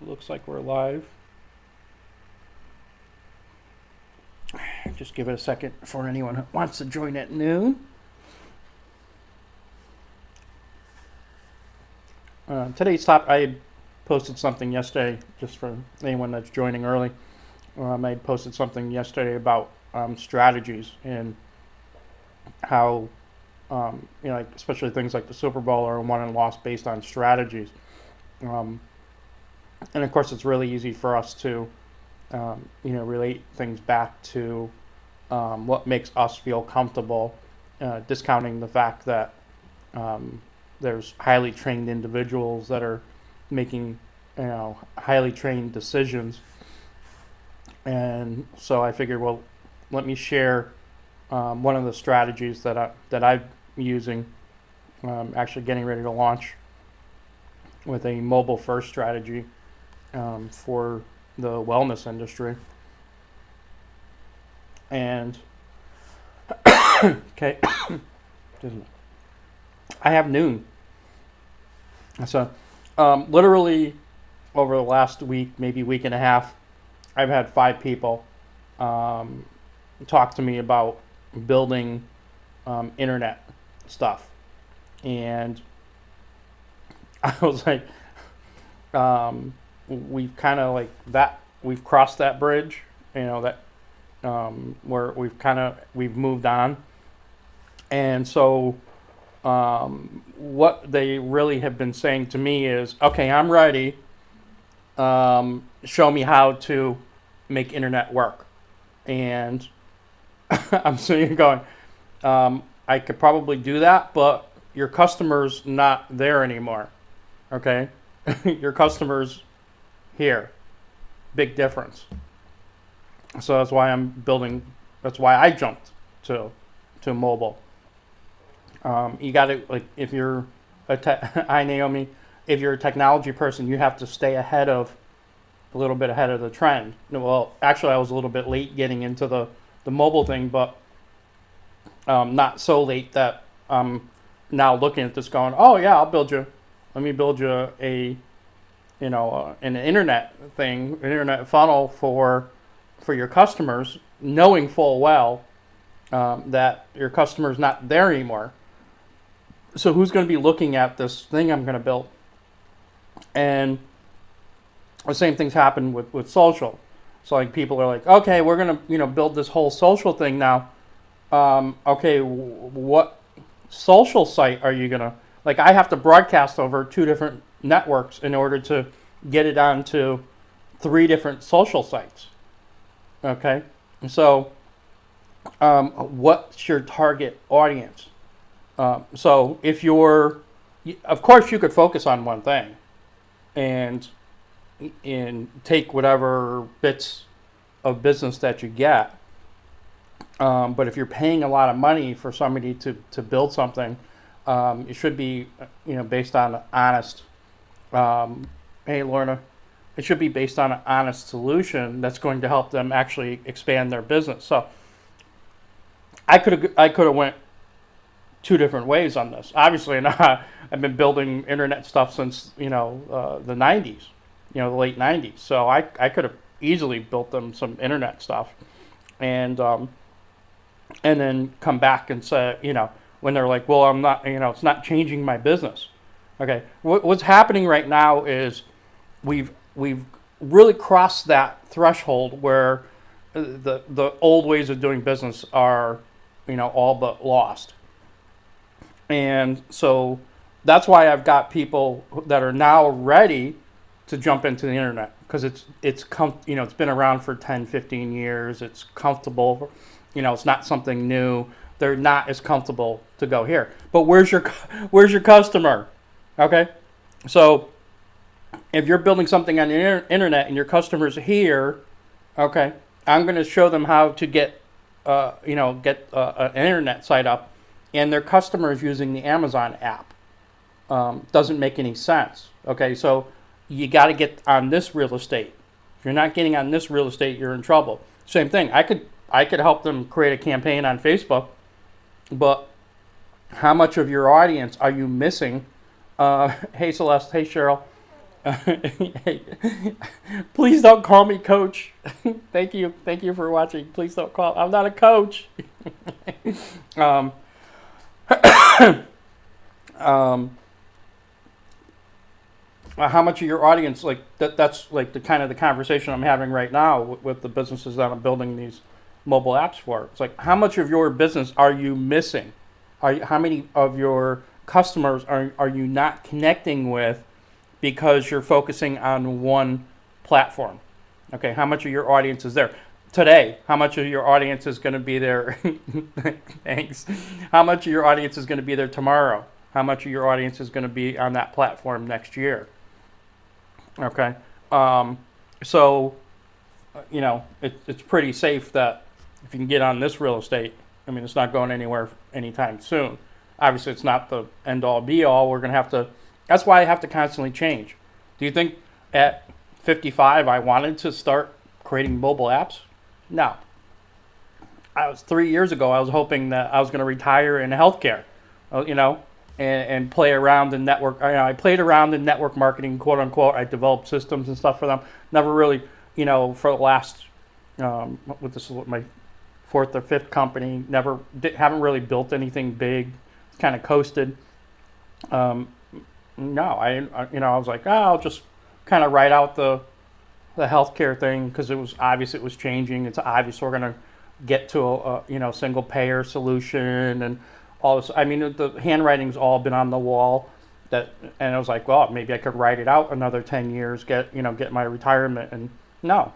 Looks like we're live. Just give it a second for anyone who wants to join at noon. Today's topic, I had posted something yesterday, just for anyone that's joining early. I had posted something yesterday about strategies and how, like especially things like the Super Bowl are won and lost based on strategies. And of course, it's really easy for us to, relate things back to what makes us feel comfortable, discounting the fact that there's highly trained individuals that are making, highly trained decisions. And so I figured, well, let me share one of the strategies that I'm using, actually getting ready to launch with a mobile first strategy for the wellness industry. And okay, I have noon. So literally over the last week, maybe week and a half, I've had 5 people talk to me about building internet stuff. And I was like, we've kind of like that, we've crossed that bridge, that where we've moved on. And so what they really have been saying to me is, okay, I'm ready. Show me how to make internet work. And I'm sitting here going, I could probably do that, but your customer's not there anymore. Okay? Your customer's here. Big difference. So that's why that's why I jumped to mobile. You got to, like, if you're hi Naomi, if you're a technology person, you have to stay a little bit ahead of the trend. Well, actually, I was a little bit late getting into the mobile thing, but not so late that I'm now looking at this going, oh yeah, let me build you an internet thing, an internet funnel for your customers, knowing full well that your customer's not there anymore. So who's going to be looking at this thing I'm going to build? And the same things happen with social. So like people are like, okay, we're going to build this whole social thing now. Okay, what social site are you going to, like, I have to broadcast over 2 different networks in order to get it onto 3 different social sites. Okay, so what's your target audience? So if of course you could focus on one thing and take whatever bits of business that you get. But if you're paying a lot of money for somebody to build something, it should be, based on honest. Hey, Lorna. It should be based on an honest solution that's going to help them actually expand their business. So I could have went 2 different ways on this. Obviously, I've been building internet stuff since the 90s, the late 90s. So I could have easily built them some internet stuff, and then come back and say, when they're like, well, I'm not, it's not changing my business. Okay, what's happening right now is we've really crossed that threshold where the old ways of doing business are, all but lost. And so that's why I've got people that are now ready to jump into the internet, because it's been around for 10, 15 years. It's comfortable. It's not something new. They're not as comfortable to go here. But where's your customer? Okay? So if you're building something on the internet and your customer's here, okay, I'm going to show them how to get an internet site up, and their customer is using the Amazon app. Doesn't make any sense. Okay, so you got to get on this real estate. If you're not getting on this real estate, you're in trouble. Same thing. I could help them create a campaign on Facebook, but how much of your audience are you missing? Hey Celeste, hey Cheryl. Please don't call me coach. Thank you for watching. Please don't call. I'm not a coach. um, um, how much of your audience like that's like the kind of the conversation I'm having right now with the businesses that I'm building these mobile apps for. It's like, how much of your business are you missing? How many of your customers are you not connecting with because you're focusing on one platform? Okay, how much of your audience is there today? How much of your audience is going to be there? Thanks. How much of your audience is going to be there tomorrow? How much of your audience is going to be on that platform next year? Okay, so it's pretty safe that if you can get on this real estate, I mean, it's not going anywhere anytime soon. Obviously, it's not the end all be all. We're gonna have to. That's why I have to constantly change. Do you think at 55 I wanted to start creating mobile apps? No. 3 years ago. I was hoping that I was going to retire in healthcare, and play around in network. I played around in network marketing, quote unquote. I developed systems and stuff for them. Never really, for the last, this is my fourth or fifth company. Haven't really built anything big. Kind of coasted. No, I was like, I'll just kind of write out the healthcare thing because it was obvious it was changing. It's obvious we're going to get to a single payer solution and all this. I mean, the handwriting's all been on the wall. And I was like, well, maybe I could write it out another 10 years, get my retirement. And no,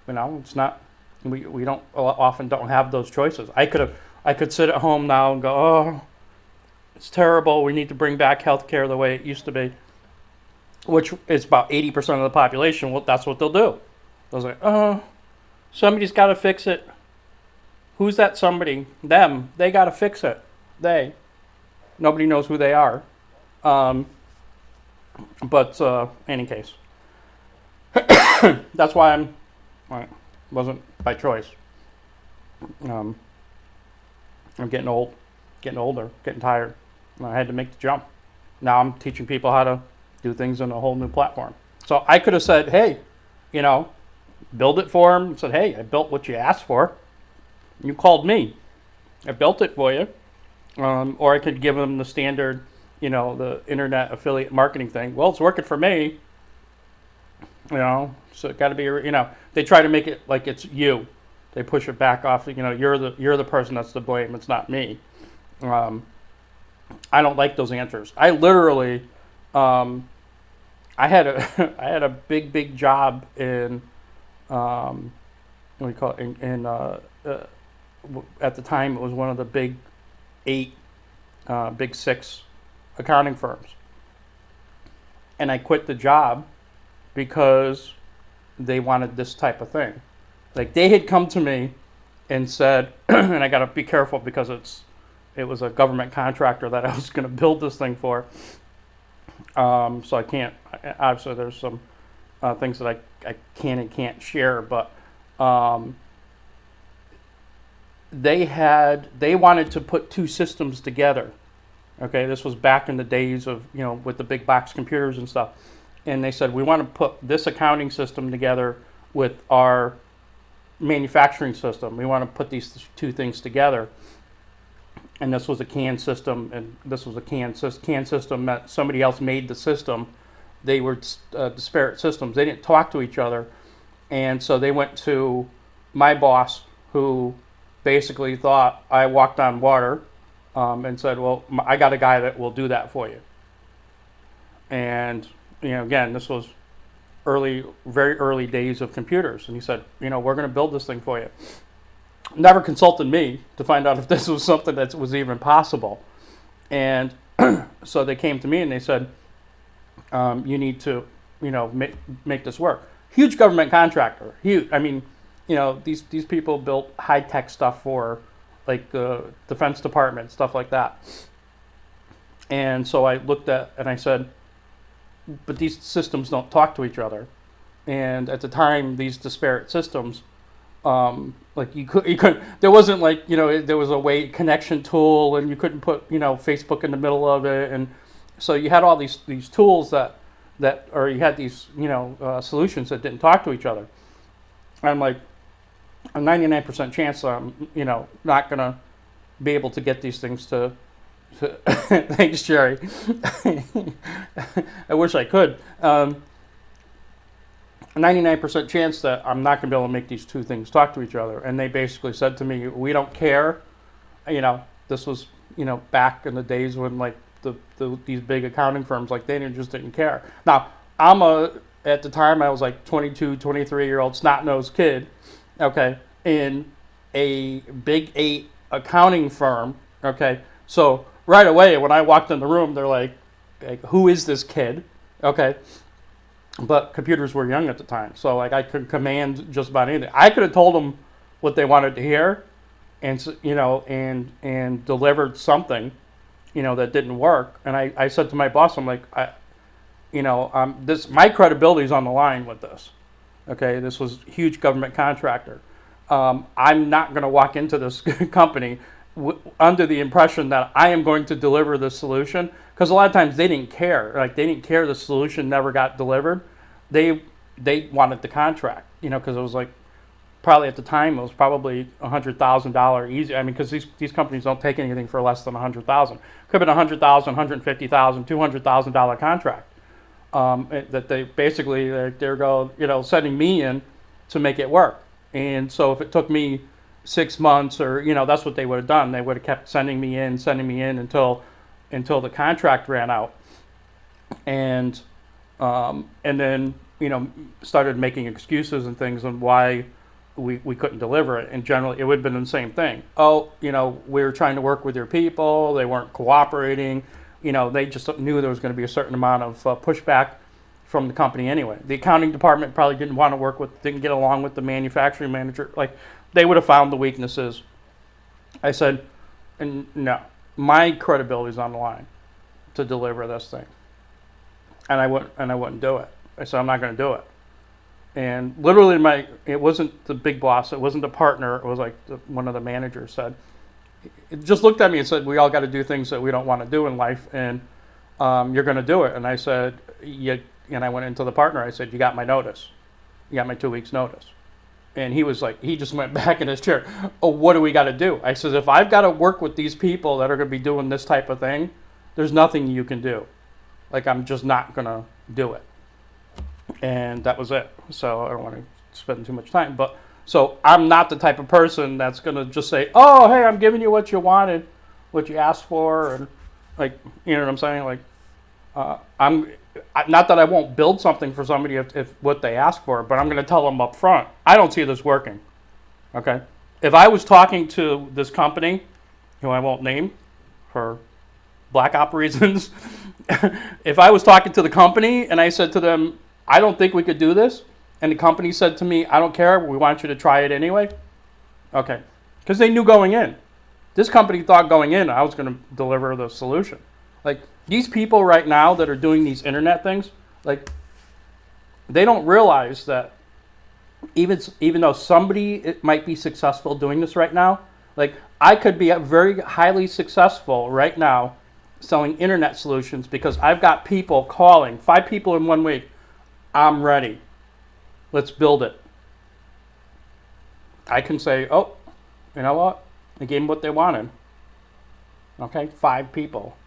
it's not. We don't often don't have those choices. I could sit at home now and go, oh, it's terrible. We need to bring back healthcare the way it used to be, which is about 80% of the population. Well, that's what they'll do. I was like, oh, somebody's got to fix it. Who's that somebody? Them. They got to fix it. Nobody knows who they are. But any case, that's why wasn't by choice. I'm getting older, getting tired. I had to make the jump. Now I'm teaching people how to do things in a whole new platform. So I could have said, hey, build it for them. Said, hey, I built what you asked for. You called me. I built it for you. Or I could give them the standard, the internet affiliate marketing thing. Well, it's working for me. So it got to be, they try to make it like it's you. They push it back off. You're the person that's to blame. It's not me. I don't like those answers. I literally, I had a big job in, what do you call it? At the time, it was one of the big 8, big 6 accounting firms, and I quit the job because they wanted this type of thing. Like, they had come to me and said, and I got to be careful because it was a government contractor that I was going to build this thing for. So I can't, obviously there's some things that I can and can't share, but they wanted to put 2 systems together. Okay, this was back in the days of, with the big box computers and stuff. And they said, we want to put this accounting system together with our manufacturing system. We want to put these 2 things together. And this was a CAN system, and this was a CAN system that somebody else made the system. They were disparate systems. They didn't talk to each other. And so they went to my boss, who basically thought I walked on water, and said, well, I got a guy that will do that for you. And, again, this was very early days of computers. And he said, we're going to build this thing for you. Never consulted me to find out if this was something that was even possible. And so they came to me and they said, you need to, make this work. Huge government contractor. Huge. I mean, these people built high-tech stuff for, like, the Defense Department, stuff like that. And so I looked at, and I said, but these systems don't talk to each other. And at the time, these disparate systems, like you couldn't, there wasn't like, there was a way connection tool, and you couldn't put, Facebook in the middle of it. And so you had all these tools that that, or you had these, solutions that didn't talk to each other. I'm like, a 99% chance I'm, not gonna be able to get these things to thanks, Jerry. I wish I could. A 99% chance that I'm not gonna be able to make these two things talk to each other. And they basically said to me, we don't care. This was, back in the days when like these big accounting firms, like they just didn't care. Now, at the time I was like 22, 23-year-old snot-nosed kid, okay, in a big 8 accounting firm, okay. So right away when I walked in the room, they're like, who is this kid? Okay. But computers were young at the time, so like I could command just about anything. I could have told them what they wanted to hear, and and delivered something, that didn't work. And I said to my boss, I'm like, my credibility is on the line with this. Okay, this was a huge government contractor. I'm not going to walk into this company under the impression that I am going to deliver the solution, because a lot of times they didn't care. Like they didn't care the solution never got delivered. They wanted the contract, because it was like, probably at the time it was probably $100,000 easy. I mean, because these companies don't take anything for less than $100,000. Could have been $100,000, $150,000, $200,000 contract. That they basically they're sending me in to make it work. And so if it took me 6 months, or that's what they would have done. They would have kept sending me in until the contract ran out, and then started making excuses and things on why we couldn't deliver it. And generally it would have been the same thing. Oh, we were trying to work with your people, they weren't cooperating. They just knew there was going to be a certain amount of pushback from the company anyway. The accounting department probably didn't get along with the manufacturing manager. Like, they would have found the weaknesses. I said, no, my credibility is on the line to deliver this thing. And I wouldn't do it. I said, I'm not going to do it. And literally it wasn't the big boss, it wasn't the partner, it was like one of the managers said, it just looked at me and said, we all got to do things that we don't want to do in life, and you're going to do it. And I said, yeah. And I went into the partner, I said, you got my notice. You got my 2 weeks notice. And he was like, he just went back in his chair. Oh, what do we got to do? I said, if I've got to work with these people that are going to be doing this type of thing, there's nothing you can do. Like, I'm just not going to do it. And that was it. So I don't want to spend too much time. But so I'm not the type of person that's going to just say, oh, hey, I'm giving you what you wanted, what you asked for. And like, you know what I'm saying? Like, not that I won't build something for somebody if what they ask for, but I'm going to tell them up front, I don't see this working. Okay? If I was talking to this company, who I won't name for black op reasons, if I was talking to the company and I said to them, I don't think we could do this, and the company said to me, I don't care, we want you to try it anyway. Okay. Because they knew going in. This company thought going in I was going to deliver the solution. Like, these people right now that are doing these internet things, like, they don't realize that even though somebody might be successful doing this right now, like, I could be very highly successful right now selling internet solutions because I've got people calling, 5 people in 1 week, I'm ready. Let's build it. I can say, oh, you know what? I gave them what they wanted. Okay, 5 people.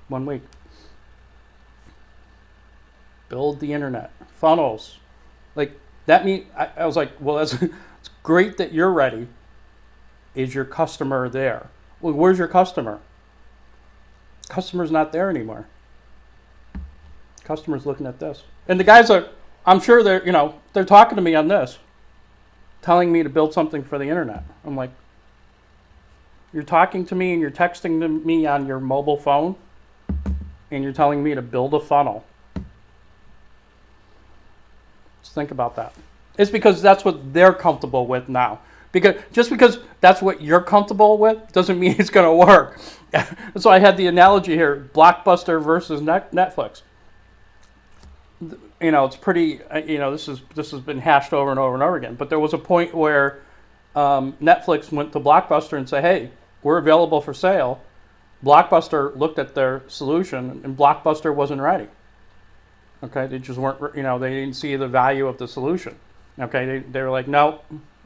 1 week. Build the internet. Funnels. Like, that means, I was like, well, it's great that you're ready. Is your customer there? Well, where's your customer? Customer's not there anymore. Customer's looking at this. And the guys I'm sure they're talking to me on this, telling me to build something for the internet. I'm like, you're talking to me and you're texting to me on your mobile phone, and you're telling me to build a funnel. Just think about that. It's because that's what they're comfortable with now. Just because that's what you're comfortable with doesn't mean it's going to work. So I had the analogy here, Blockbuster versus Netflix. It's pretty, this has been hashed over and over and over again. But there was a point where Netflix went to Blockbuster and said, hey, we're available for sale. Blockbuster looked at their solution, and Blockbuster wasn't ready. Okay, they just weren't, they didn't see the value of the solution. Okay, they were like, no,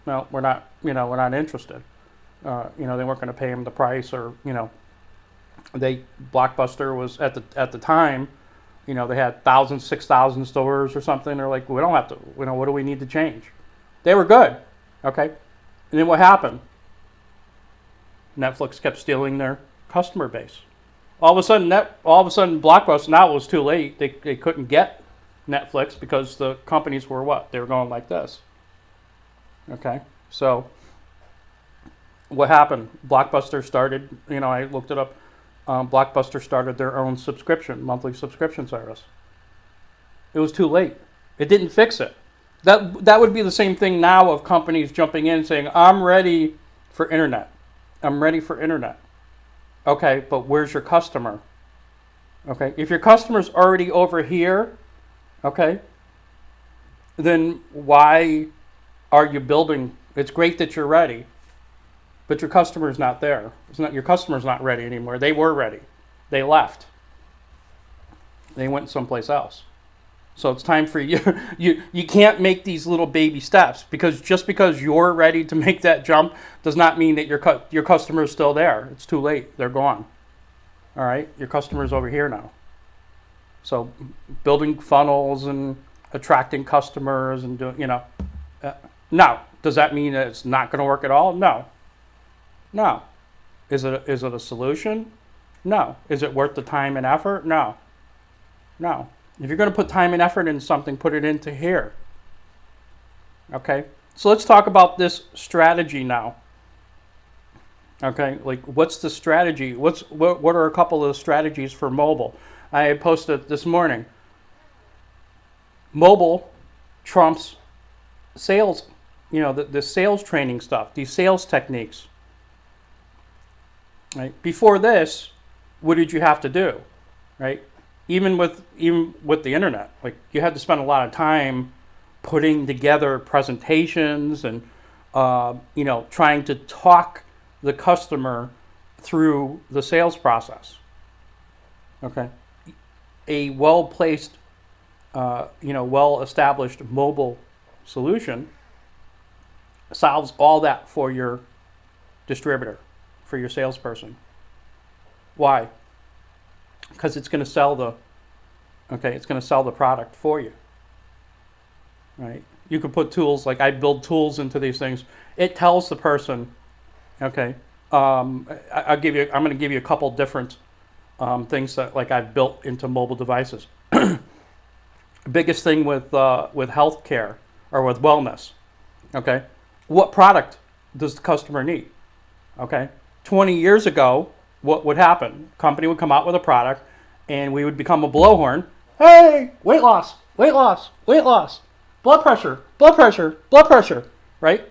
we're not, we're not interested. They weren't going to pay him the price, or Blockbuster was at the time, they had 1,000, 6,000 stores or something. They're like, we don't have to, what do we need to change? They were good, okay. And then what happened? Netflix kept stealing their customer base. All of a sudden, Blockbuster, now it was too late. They couldn't get Netflix because the companies were what? They were going like this. Okay, so what happened? Blockbuster started, I looked it up. Blockbuster started their own monthly subscription service. It was too late. It didn't fix it. That would be the same thing now of companies jumping in saying, I'm ready for internet. I'm ready for internet. Okay, but where's your customer? Okay, if your customer's already over here, okay, then why are you building? It's great that you're ready, but your customer's not there. Your customer's not ready anymore. They were ready. They left. They went someplace else. So it's time for you. You can't make these little baby steps, because just because you're ready to make that jump does not mean that your customer is still there. It's too late. They're gone. All right, your customer's over here now. So building funnels and attracting customers and doing, now, does that mean that it's not going to work at all? No. No. Is it a solution? No. Is it worth the time and effort? No. No. If you're going to put time and effort into something, put it into here. Okay? So let's talk about this strategy now. Okay? Like, what's the strategy? What are a couple of the strategies for mobile? I posted this morning. Mobile trumps sales, the sales training stuff, these sales techniques. Right? Before this, what did you have to do? Right? Even with the internet, like, you had to spend a lot of time putting together presentations and trying to talk the customer through the sales process. Okay, a well-placed, well-established mobile solution solves all that for your distributor, for your salesperson. Why? Because it's going to sell the product for you. Right? You can put tools, like I build tools into these things. It tells the person, okay, I'm going to give you a couple different things that, like, I've built into mobile devices. Biggest thing with healthcare or with wellness. Okay, what product does the customer need? Okay, 20 years ago, what would happen? Company would come out with a product, and we would become a blowhorn. Hey, weight loss, weight loss, weight loss, blood pressure, blood pressure, blood pressure. Right?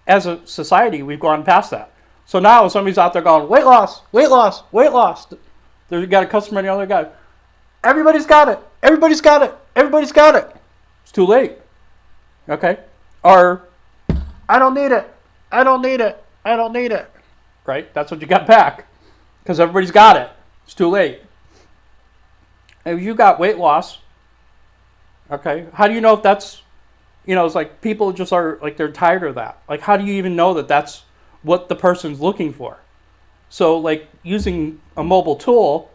As a society, we've gone past that. So now somebody's out there going, weight loss, weight loss, weight loss. There's got a customer on the other guy. Everybody's got it. Everybody's got it. Everybody's got it. It's too late. Okay? Or, I don't need it. I don't need it. I don't need it. Right? That's what you got back. Because everybody's got it. It's too late. If you got weight loss, okay, how do you know if that's, it's like people just are, like, they're tired of that. Like, how do you even know that that's what the person's looking for? So, like, using a mobile tool,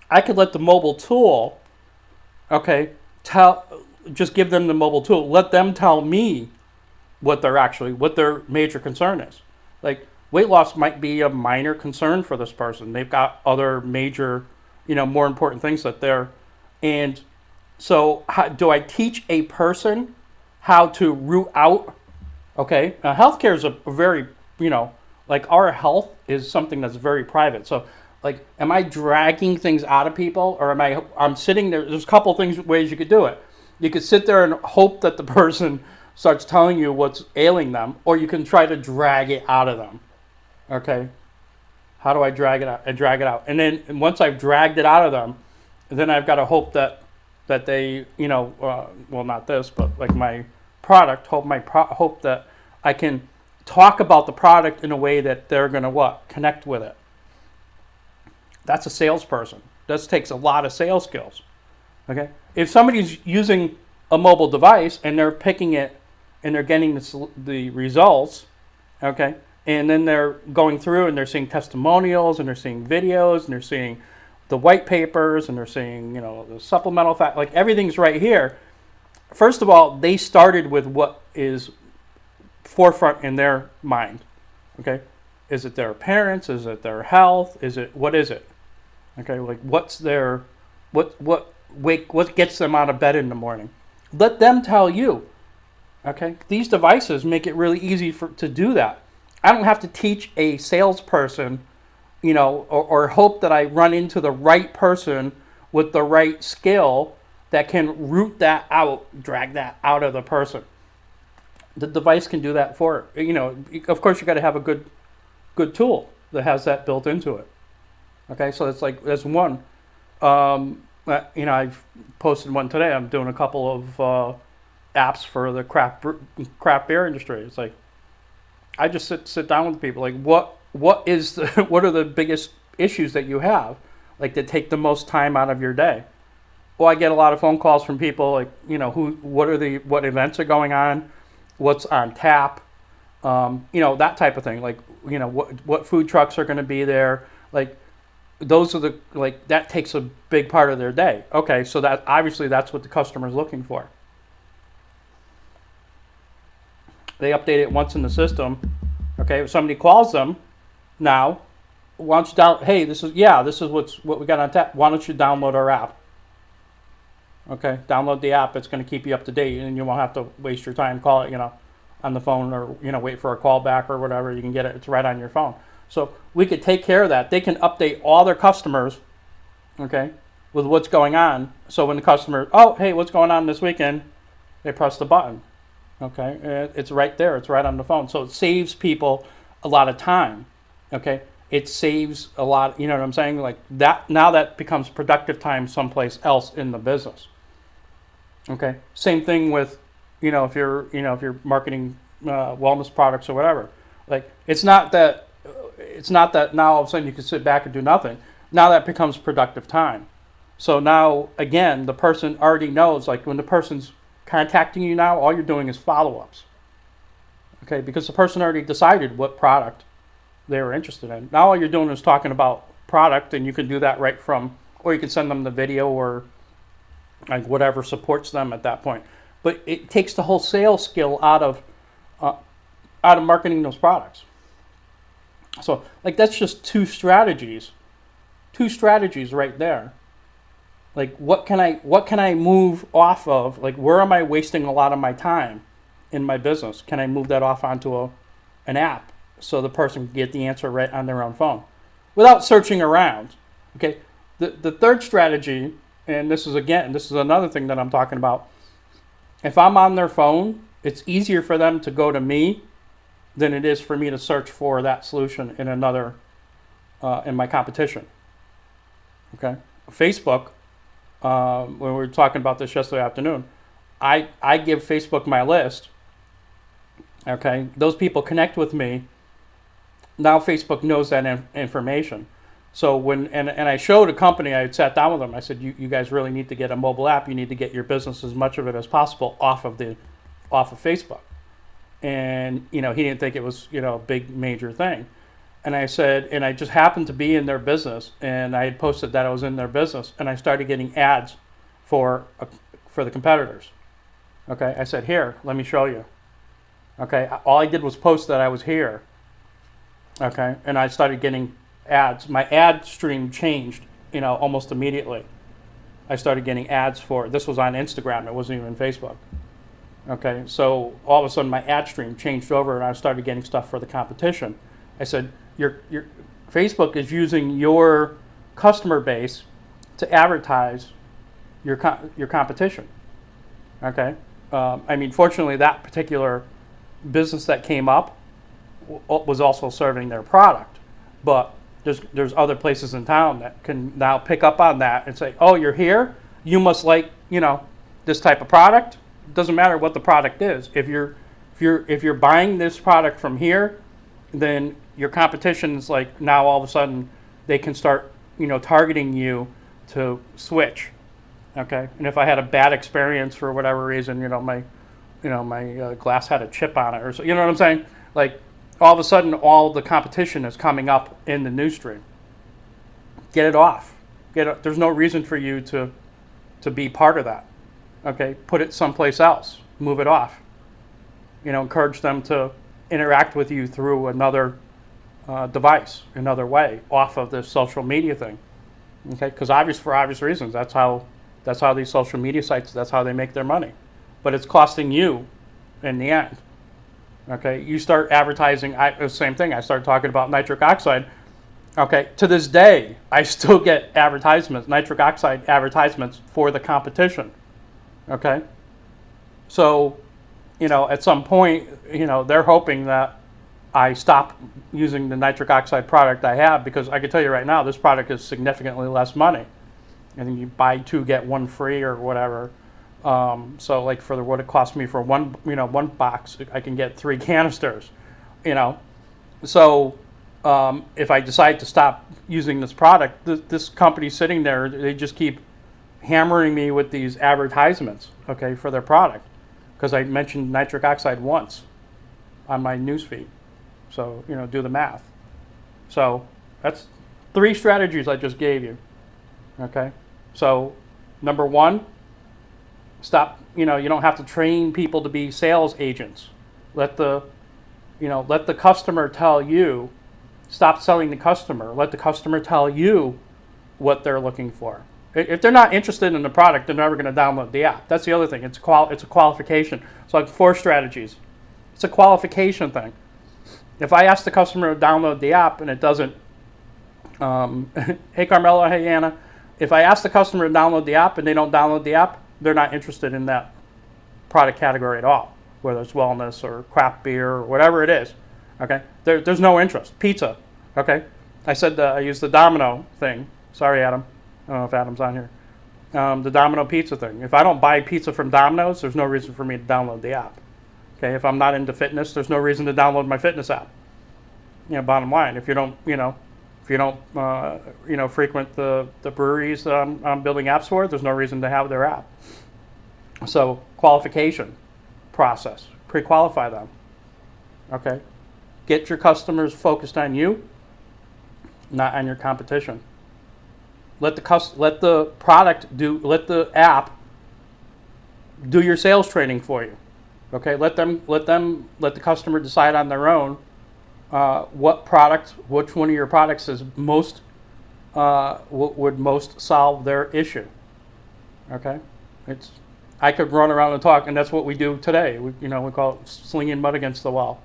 I could let the mobile tool, okay, just give them the mobile tool. Let them tell me what their major concern is. Like, weight loss might be a minor concern for this person. They've got other major, more important things that they're, and so do I teach a person how to root out? Okay, now healthcare is a very, like, our health is something that's very private. So, like, am I dragging things out of people, or I'm sitting there? There's a couple ways you could do it. You could sit there and hope that the person starts telling you what's ailing them, or you can try to drag it out of them. Okay, how do I drag it out? I drag it out, and then once I've dragged it out of them, then I've got to hope that they, well, not this, but like my product, hope that I can talk about the product in a way that they're going to connect with it. That's a salesperson. This takes a lot of sales skills. Okay, if somebody's using a mobile device and they're picking it and they're getting the results, okay, and then they're going through and they're seeing testimonials and they're seeing videos and they're seeing the white papers and they're seeing, the supplemental fact, like everything's right here. First of all, they started with what is forefront in their mind. Okay, is it their parents? Is it their health? What is it? Okay, like what's their what gets them out of bed in the morning? Let them tell you. Okay, these devices make it really easy to do that. I don't have to teach a salesperson, or hope that I run into the right person with the right skill that can root that out, drag that out of the person. The device can do that for it. Of course, you got to have a good tool that has that built into it. Okay, so that's one. I've posted one today. I'm doing a couple of apps for the craft beer industry. It's like I just sit down with people. Like, what are the biggest issues that you have, like that take the most time out of your day? Well, I get a lot of phone calls from people like, what events are going on, what's on tap, that type of thing. Like, what food trucks are going to be there. Like, those are that takes a big part of their day. Okay, so that obviously that's what the customer's looking for. They update it once in the system. Okay, if somebody calls them now, why don't you hey, this is what we got on tap. Why don't you download our app? Okay, download the app. It's going to keep you up to date, and you won't have to waste your time call it, on the phone, or wait for a call back or whatever. You can get it. It's right on your phone. So we could take care of that. They can update all their customers, okay, with what's going on. So when the customer, hey, what's going on this weekend? They press the button. Okay, it's right there. It's right on the phone. So it saves people a lot of time. Okay, it saves a lot. You know what I'm saying? Like that. Now that becomes productive time someplace else in the business. Okay, same thing with, if you're marketing wellness products or whatever. Like it's not that now all of a sudden you can sit back and do nothing. Now that becomes productive time. So now again, the person already knows. Like when the person's contacting you now, all you're doing is follow-ups. Okay, because the person already decided what product they were interested in. Now all you're doing is talking about product, and you can do that right from, or you can send them the video or like whatever supports them at that point. But it takes the whole sales skill out of marketing those products. So like that's just two strategies right there. Like what can I move off of? Like where am I wasting a lot of my time in my business? Can I move that off onto an app so the person can get the answer right on their own phone without searching around? Okay. The third strategy, and this is another thing that I'm talking about. If I'm on their phone, it's easier for them to go to me than it is for me to search for that solution in in my competition. Okay. Facebook, when we were talking about this yesterday afternoon, I give Facebook my list. Okay. Those people connect with me. Now Facebook knows that information. So when I showed a company, I had sat down with them. I said, you guys really need to get a mobile app. You need to get your business, as much of it as possible, off of Facebook. And he didn't think it was a big major thing. And I said, and I just happened to be in their business, and I had posted that I was in their business, and I started getting ads for the competitors. Okay, I said, here, let me show you. Okay, all I did was post that I was here. Okay, and I started getting ads. My ad stream changed, almost immediately. I started getting ads this was on Instagram. It wasn't even Facebook. Okay, so all of a sudden my ad stream changed over, and I started getting stuff for the competition. I said, your Facebook is using your customer base to advertise your competition. Okay, fortunately, that particular business that came up was also serving their product, but there's other places in town that can now pick up on that and say, oh, you're here, you must like this type of product. It doesn't matter what the product is. If you're buying this product from here, then your competition is like, now all of a sudden they can start targeting you to switch. Okay, and if I had a bad experience for whatever reason, my glass had a chip on it, or so, you know what I'm saying? Like, all of a sudden, all the competition is coming up in the news stream. Get it off. There's no reason for you to be part of that. Okay, put it someplace else. Move it off. Encourage them to interact with you through another device, another way, off of this social media thing. Okay, because for obvious reasons, that's how these social media sites, that's how they make their money. But it's costing you in the end. Okay, you start advertising, the same thing, I started talking about nitric oxide. Okay, to this day, I still get advertisements, nitric oxide advertisements for the competition. Okay, so, at some point, they're hoping that I stop using the nitric oxide product I have, because I can tell you right now, this product is significantly less money. I think you buy 2, get 1 free or whatever. So like for what it cost me for one box, I can get 3 canisters, So if I decide to stop using this product, this company's sitting there, they just keep hammering me with these advertisements, okay, for their product, because I mentioned nitric oxide once on my newsfeed. So, do the math. So that's 3 strategies I just gave you, okay? So number 1, stop, you don't have to train people to be sales agents. Let the customer tell you, stop selling the customer. Let the customer tell you what they're looking for. If they're not interested in the product, they're never going to download the app. That's the other thing. It's a qualification. So like 4 strategies. It's a qualification thing. If I ask the customer to download the app and it doesn't, hey Carmelo, hey Anna, if I ask the customer to download the app and they don't download the app, they're not interested in that product category at all, whether it's wellness or craft beer or whatever it is. Okay, there's no interest. Pizza. Okay, I said I used the Domino thing. Sorry, Adam. I don't know if Adam's on here. The Domino pizza thing. If I don't buy pizza from Domino's, there's no reason for me to download the app. Okay, if I'm not into fitness, there's no reason to download my fitness app. Bottom line, if you don't frequent the breweries that I'm building apps for, there's no reason to have their app. So qualification process, pre-qualify them. Okay, get your customers focused on you, not on your competition. Let the app do your sales training for you. Okay, let the customer decide on their own which one of your products is would most solve their issue. Okay, I could run around and talk, and that's what we do today. We call it slinging mud against the wall.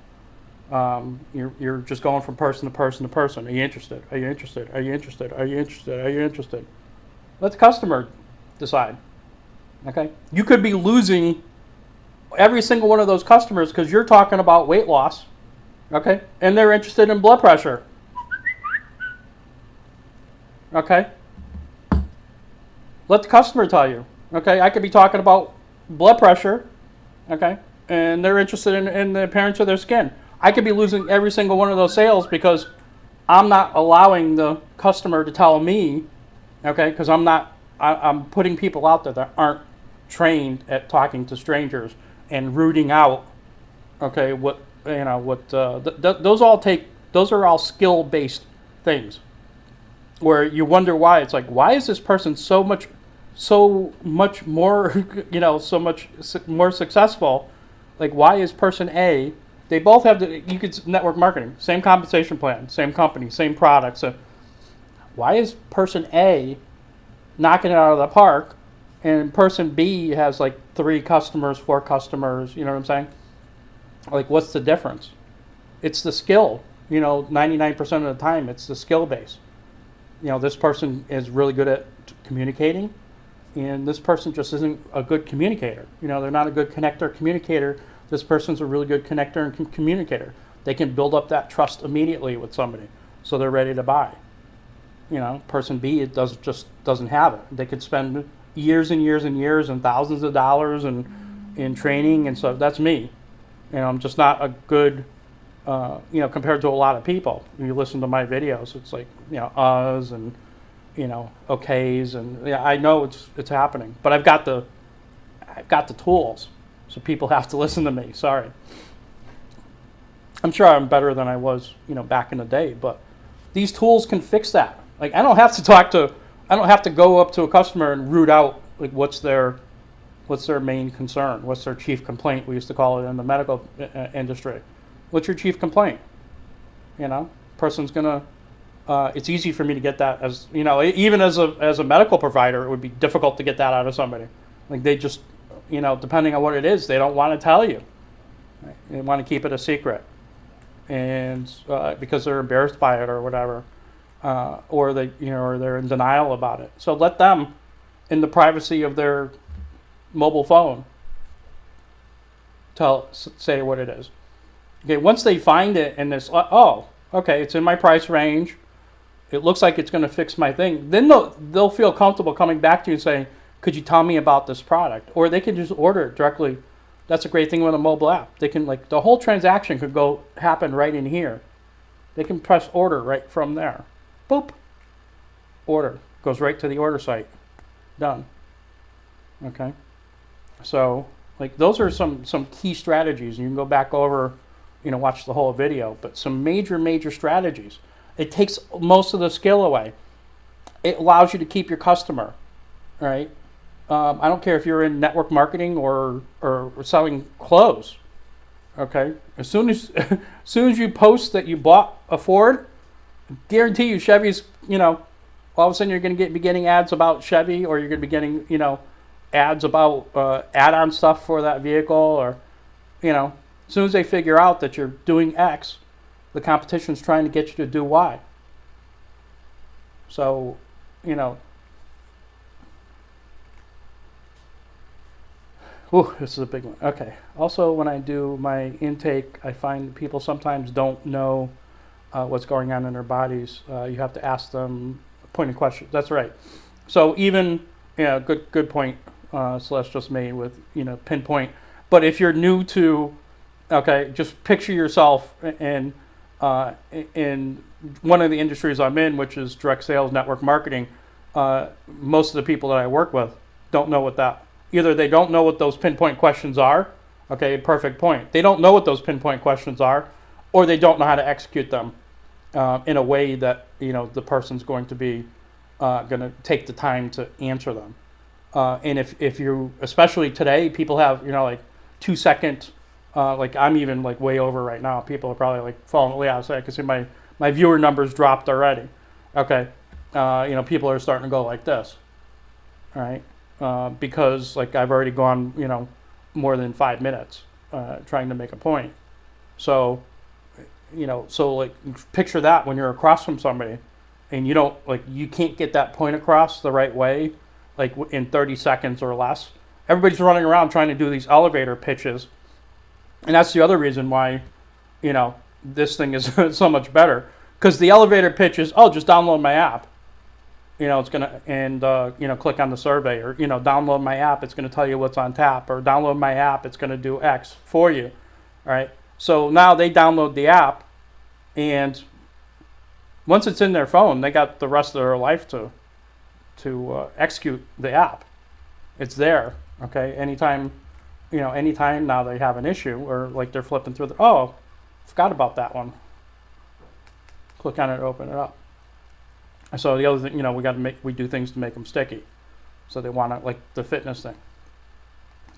You're just going from person to person to person. Are you interested? Are you interested? Are you interested? Are you interested? Are you interested? Let the customer decide. Okay, you could be losing every single one of those customers because you're talking about weight loss. Okay, and they're interested in blood pressure. Okay, let the customer tell you. Okay, I could be talking about blood pressure. Okay, and they're interested in the appearance of their skin. I could be losing every single one of those sales because I'm not allowing the customer to tell me. Okay, because I'm putting people out there that aren't trained at talking to strangers and rooting out. Okay, those are all skill-based things where you wonder why. It's like, why is this person so much more more successful? Like, why is person A, they both have you could network marketing, same compensation plan, same company, same product. So why is person A knocking it out of the park and person B has like 3 customers, 4 customers, you know what I'm saying? Like, what's the difference? It's the skill. 99% of the time, it's the skill base. This person is really good at communicating, and this person just isn't a good communicator. They're not a good connector, communicator. This person's a really good connector and communicator. They can build up that trust immediately with somebody, so they're ready to buy. Person B doesn't have it. They could spend years and years and years and thousands of dollars in training and stuff. That's me. I'm just not a good, compared to a lot of people. When you listen to my videos, it's like, Oz and okays, and yeah, I know it's happening, but I've got the tools, so people have to listen to me. Sorry. I'm sure I'm better than I was, back in the day, but these tools can fix that. Like, I don't have to go up to a customer and root out like what's their main concern, what's their chief complaint. We used to call it in the medical industry. What's your chief complaint? Person's gonna. It's easy for me to get that as even as a medical provider, it would be difficult to get that out of somebody. Like they just, depending on what it is, they don't want to tell you. Right? They want to keep it a secret, and because they're embarrassed by it or whatever, or or they're in denial about it. So let them, in the privacy of their mobile phone, say what it is. Okay, once they find it and it's okay, it's in my price range. It looks like it's going to fix my thing. Then they'll feel comfortable coming back to you and saying, "Could you tell me about this product?" Or they can just order it directly. That's a great thing with a mobile app. They can the whole transaction could happen right in here. They can press order right from there. Boop. Order goes right to the order site. Done. Okay. So those are some key strategies. You can go back over, watch the whole video, but some major strategies. It takes most of the skill away. It allows you to keep your customer, right? I don't care if you're in network marketing or selling clothes. Okay, as soon as you post that you bought a Ford, guarantee you Chevy's. All of a sudden you're going to be getting ads about Chevy, or you're going to be getting ads about add-on stuff for that vehicle, or as soon as they figure out that you're doing X, the competition's trying to get you to do Y. So, this is a big one. Okay. Also, when I do my intake, I find people sometimes don't know what's going on in their bodies. You have to ask them pointed questions. That's right. So even, good point Celeste just made with, pinpoint. But if you're new to, okay, just picture yourself in one of the industries I'm in, which is direct sales, network marketing. Most of the people that I work with don't know what that. Either they don't know what those pinpoint questions are. Okay, perfect point. They don't know what those pinpoint questions are, or they don't know how to execute them in a way that the person's going to be going to take the time to answer them. And if you, especially today, people have 2 second. I'm even way over right now. People are probably falling away outside. I can see my viewer numbers dropped already. Okay, people are starting to go like this. All right. Because I've already gone, more than 5 minutes trying to make a point. So, picture that when you're across from somebody and you can't get that point across the right way, in 30 seconds or less. Everybody's running around trying to do these elevator pitches. And that's the other reason why, this thing is so much better. Because the elevator pitch is, just download my app. It's going to, and, click on the survey, or, download my app, it's going to tell you what's on tap, or download my app, it's going to do X for you. All right. So now they download the app, and once it's in their phone, they got the rest of their life to execute the app. It's there. Okay. Anytime now they have an issue, or they're flipping through forgot about that one. Click on it, open it up. So the other thing, we do things to make them sticky. So they want to, the fitness thing,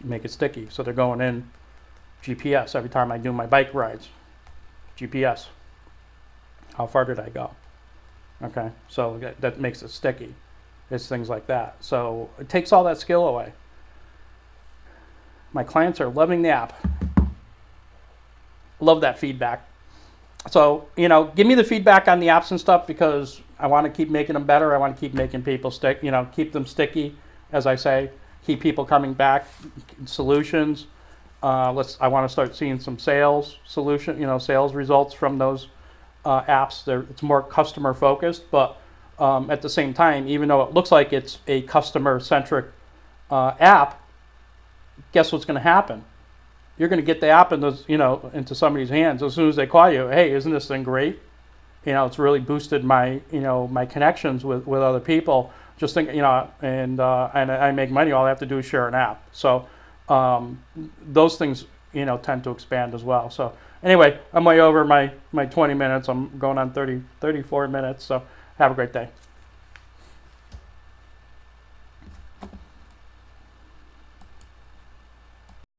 make it sticky. So they're going in GPS every time I do my bike rides. GPS. How far did I go? Okay. So that makes it sticky. It's things like that. So it takes all that skill away. My clients are loving the app. Love that feedback. So, give me the feedback on the apps and stuff, because I want to keep making them better. I want to keep making people keep them sticky, as I say, keep people coming back, solutions. I want to start seeing some sales results from those apps. It's more customer focused, but at the same time, even though it looks like it's a customer centric app, guess what's going to happen? You're going to get the app into somebody's hands as soon as they call you. Hey, isn't this thing great? it's really boosted my, my connections with other people. Just think, and I make money. All I have to do is share an app. So those things, tend to expand as well. So anyway, I'm way over my 20 minutes. I'm going on 34 minutes. So have a great day.